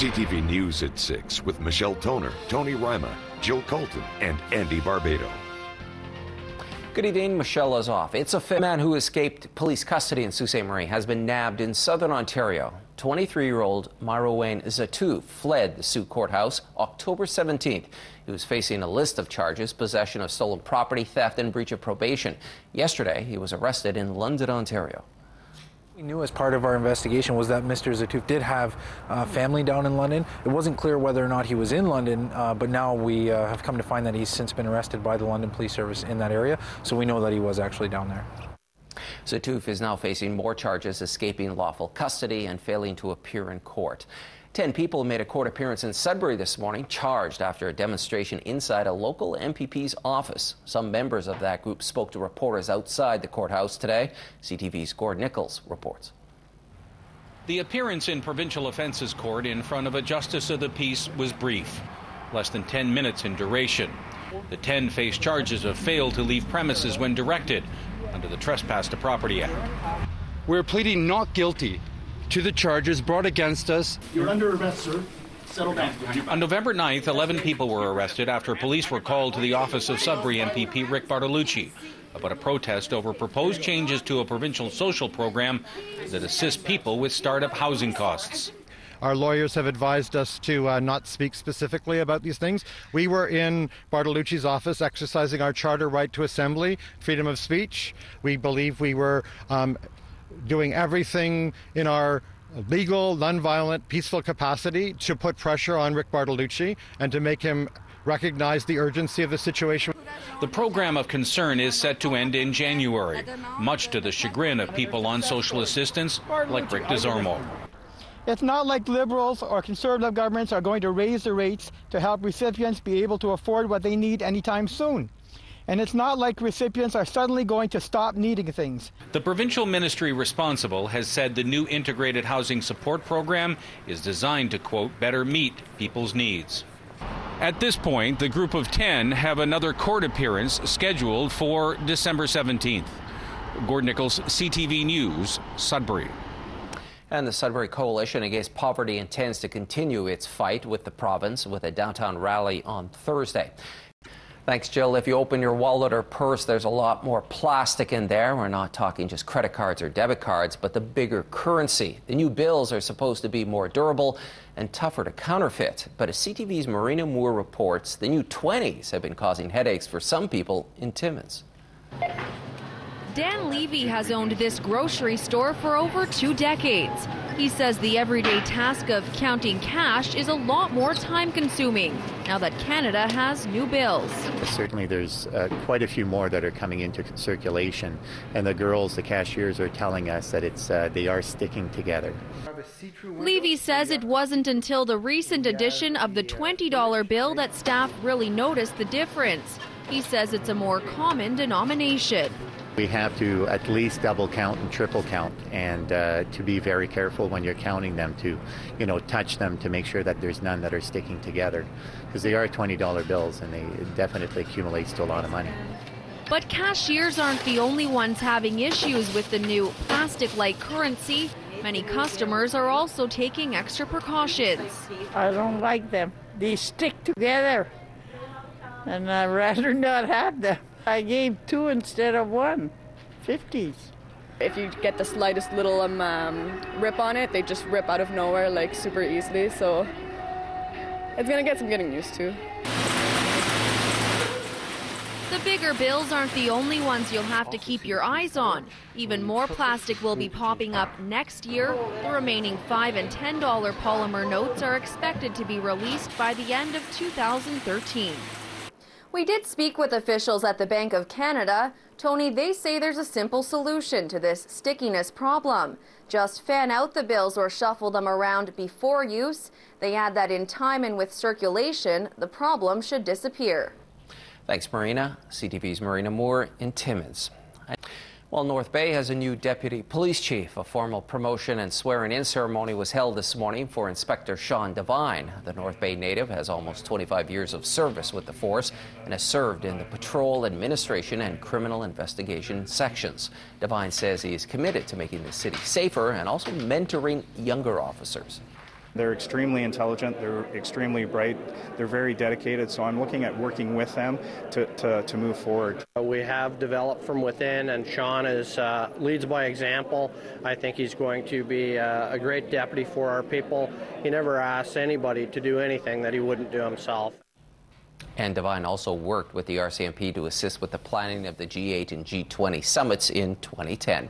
CTV News at 6 with Michelle Toner, Tony Rima, Jill Colton, and Andy Barbado. Good evening. Michelle is off. It's a man who escaped police custody in Sault Ste. Marie has been nabbed in southern Ontario. 23-year-old Myro-Wayne Zatu fled the Sault courthouse October 17th. He was facing a list of charges: possession of stolen property, theft, and breach of probation. Yesterday, he was arrested in London, Ontario. We knew as part of our investigation was that Mr. Zatouf did have family down in London. It wasn't clear whether or not he was in London, but now we have come to find that he's since been arrested by the London Police Service in that area, so we know that he was actually down there. Zatouf is now facing more charges: escaping lawful custody and failing to appear in court. 10 people made a court appearance in Sudbury this morning, charged after a demonstration inside a local MPP's office. Some members of that group spoke to reporters outside the courthouse today. CTV's Gord Nichols reports. The appearance in Provincial Offences Court in front of a Justice of the Peace was brief, less than 10 minutes in duration. The 10 face charges of failed to leave premises when directed under the Trespass to Property Act. We're pleading not guilty to the charges brought against us. You're under arrest, sir. Settle down. On November 9th, 11 people were arrested after police were called to the office of Sudbury MPP Rick Bartolucci about a protest over proposed changes to a provincial social program that assists people with startup housing costs. Our lawyers have advised us to not speak specifically about these things. We were in Bartolucci's office exercising our charter right to assembly, freedom of speech. We believe we were doing everything in our legal, nonviolent, peaceful capacity to put pressure on Rick Bartolucci and to make him recognize the urgency of the situation. The program of concern is set to end in January, much to the chagrin of people on social assistance like Rick DeZormo. It's not like Liberals or Conservative governments are going to raise the rates to help recipients be able to afford what they need anytime soon. And it's not like recipients are suddenly going to stop needing things. The provincial ministry responsible has said the new integrated housing support program is designed to, quote, better meet people's needs. At this point, the group of 10 have another court appearance scheduled for December 17th. Gord Nichols, CTV News, Sudbury. And the Sudbury Coalition Against Poverty intends to continue its fight with the province with a downtown rally on Thursday. Thanks, Jill. If you open your wallet or purse, there's a lot more plastic in there. We're not talking just credit cards or debit cards, but the bigger currency. The new bills are supposed to be more durable and tougher to counterfeit. But as CTV's Marina Moore reports, the new 20s have been causing headaches for some people in Timmins. Dan Levy has owned this grocery store for over 2 decades. He says the everyday task of counting cash is a lot more time-consuming now that Canada has new bills. Certainly there's quite a few more that are coming into circulation, and the cashiers are telling us that they are sticking together. Levy says it wasn't until the recent edition of the $20 bill that staff really noticed the difference. He says it's a more common denomination. We have to at least double count and triple count, and to be very careful when you're counting them, to touch them to make sure that there's none that are sticking together, because they are $20 bills and they definitely accumulates to a lot of money. But cashiers aren't the only ones having issues with the new plastic-like currency. Many customers are also taking extra precautions. I don't like them. They stick together, and I'd rather not have them. I gave 2 instead of 1, 50s. If you get the slightest little rip on it, they just rip out of nowhere like super easily. So it's gonna get some getting used to. The bigger bills aren't the only ones you'll have to keep your eyes on. Even more plastic will be popping up next year. The remaining $5 and $10 polymer notes are expected to be released by the end of 2013. We did speak with officials at the Bank of Canada. Tony, they say there's a simple solution to this stickiness problem. Just fan out the bills or shuffle them around before use. They add that in time and with circulation, the problem should disappear. Thanks, Marina. CTV's Marina Moore in Timmins. Well, North Bay has a new deputy police chief. A formal promotion and swearing-in ceremony was held this morning for Inspector Sean Devine. The North Bay native has almost 25 years of service with the force and has served in the patrol, administration, and criminal investigation sections. Devine says he is committed to making the city safer and also mentoring younger officers. They're extremely intelligent, they're extremely bright, they're very dedicated, so I'm looking at working with them to move forward. We have developed from within, and Sean leads by example. I think he's going to be a great deputy for our people. He never asks anybody to do anything that he wouldn't do himself. And Devine also worked with the RCMP to assist with the planning of the G8 and G20 summits in 2010.